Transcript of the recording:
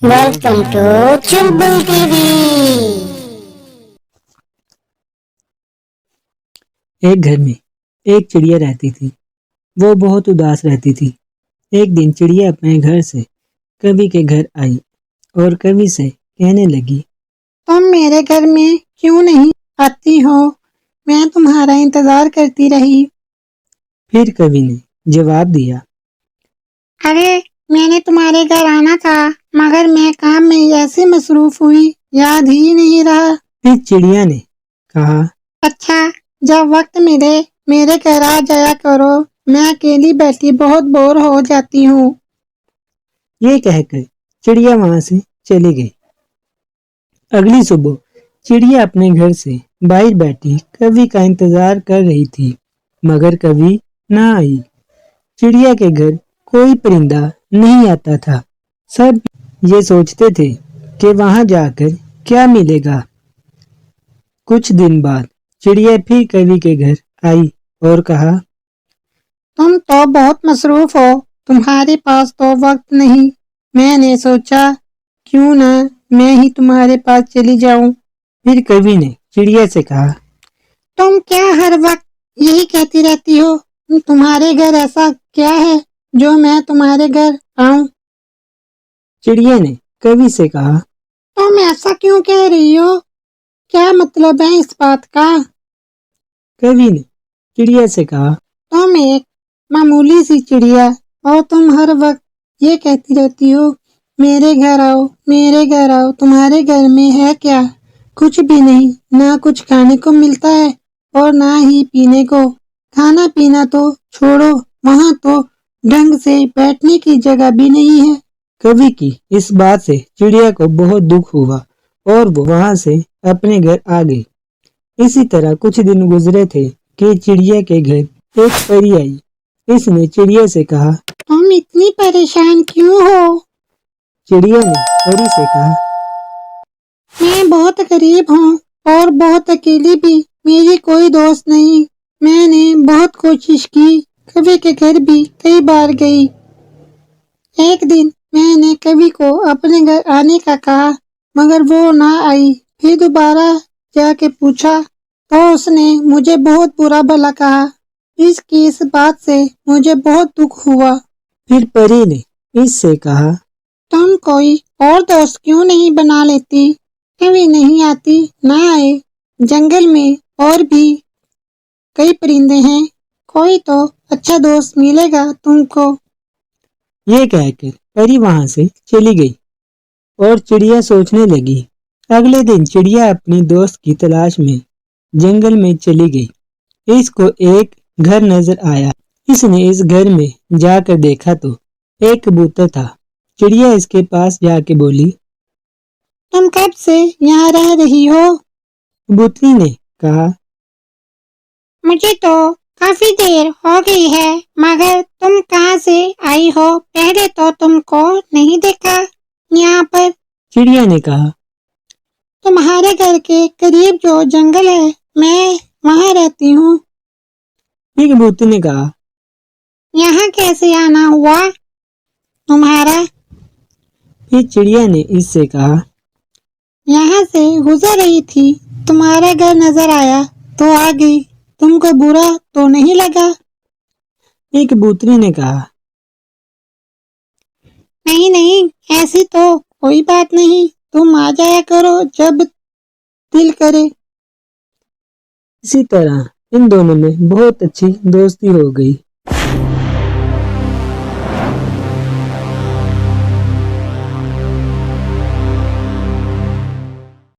Welcome to Chumbul TV. ایک گھر میں ایک چڑیا رہتی تھی۔ وہ بہت اداس رہتی تھی۔ ایک دن چڑیا اپنے گھر سے کبھی کے گھر آئی اور کبھی سے کہنے لگی، تم میرے گھر میں کیوں نہیں آتی ہو؟ میں تمہارا انتظار کرتی رہی۔ پھر کبھی نے جواب دیا، ارے میں نے تمہارے گھر آنا تھا مگر میں کام میں ایسے مصروف ہوئی یاد ہی نہیں رہا۔ پھر چڑیا نے کہا، اچھا جب وقت ملے میرے گھر آ جایا کرو، میں اکیلی بیٹھی بہت بور ہو جاتی ہوں۔ یہ کہہ کر چڑیا وہاں سے چلی گئی۔ اگلی صبح چڑیا اپنے گھر سے باہر بیٹھی کبھی کا انتظار کر رہی تھی مگر کبھی نہ آئی۔ چڑیا کے گھر کوئی پرندہ نہیں آتا تھا۔ سب یہ سوچتے تھے کہ وہاں جا کر کیا ملے گا۔ کچھ دن بعد چڑیا پھر کبھی کے گھر آئی اور کہا، تم تو بہت مصروف ہو، تمہارے پاس تو وقت نہیں۔ میں نے سوچا کیوں نہ میں ہی تمہارے پاس چلی جاؤں۔ پھر کبھی نے چڑیا سے کہا، تم کیا ہر وقت یہی کہتی رہتی ہو؟ تمہارے گھر ایسا کیا ہے جو میں تمہارے گھر آؤں؟ چڑیا نے کبھی سے کہا، تم ایسا کیوں کہہ رہی ہو؟ کیا مطلب ہے اس بات کا؟ کبھی نے چڑیا سے کہا، تم ایک معمولی سی چڑیا اور تم ہر وقت یہ کہتی رہتی ہو میرے گھر آؤ، میرے گھر آؤ۔ تمہارے گھر میں ہے کیا؟ کچھ بھی نہیں، نہ کچھ کھانے کو ملتا ہے اور نہ ہی پینے کو۔ کھانا پینا تو چھوڑو، وہاں تو ڈھنگ سے بیٹھنے کی جگہ بھی نہیں ہے۔ کبھی کی اس بات سے چڑیا کو بہت دکھ ہوا اور وہ وہاں سے اپنے گھر آ گئی۔ اسی طرح کچھ دن گزرے تھے کہ چڑیا کے گھر ایک پری آئی۔ اس نے چڑیا سے کہا، تم اتنی پریشان کیوں ہو؟ چڑیا نے پری سے کہا، میں بہت غریب ہوں اور بہت اکیلی بھی، میری کوئی دوست نہیں۔ میں نے بہت کوشش کی، کبھی کے گھر بھی کئی بار گئی۔ ایک دن میں نے کبھی کو اپنے گھر آنے کا کہا مگر وہ نہ آئی۔ پھر دوبارہ جا کے پوچھا تو اس نے مجھے بہت برا بھلا کہا۔ اس بات سے مجھے بہت دکھ ہوا۔ پھر پری نے اس سے کہا، تم کوئی اور دوست کیوں نہیں بنا لیتی؟ کبھی نہیں آتی، نہ آئے۔ جنگل میں اور بھی کئی پرندے ہیں، کوئی تو اچھا دوست ملے گا تم کو۔ یہ کہہ کر پری وہاں سے چلی گئی اور چڑیا سوچنے لگی۔ اگلے دن چڑیا اپنی دوست کی تلاش میں جنگل میں چلی گئی۔ اس کو ایک گھر نظر آیا۔ اس نے اس گھر میں جا کر دیکھا تو ایک کبوتر تھا۔ چڑیا اس کے پاس جا کے بولی، تم کب سے یہاں رہ رہی ہو؟ کبوتری نے کہا، مجھے تو کافی دیر ہو گئی ہے مگر تم کہاں سے آئی ہو؟ پہلے تو تم کو نہیں دیکھا یہاں پر۔ چڑیا نے کہا، تمہارے گھر کے قریب جو جنگل ہے میں وہاں رہتی ہوں۔ پھر کبوتر نے کہا، یہاں کیسے آنا ہوا تمہارا؟ پھر چڑیا نے اس سے کہا، یہاں سے گزر رہی تھی، تمہارا گھر نظر آیا تو آ گئی۔ تم کو برا تو نہیں لگا؟ پھر کبوتری نے کہا، نہیں نہیں، ایسی تو کوئی بات نہیں، تم آ جایا کرو جب دل کرے۔ اسی طرح ان دونوں میں بہت اچھی دوستی ہو گئی۔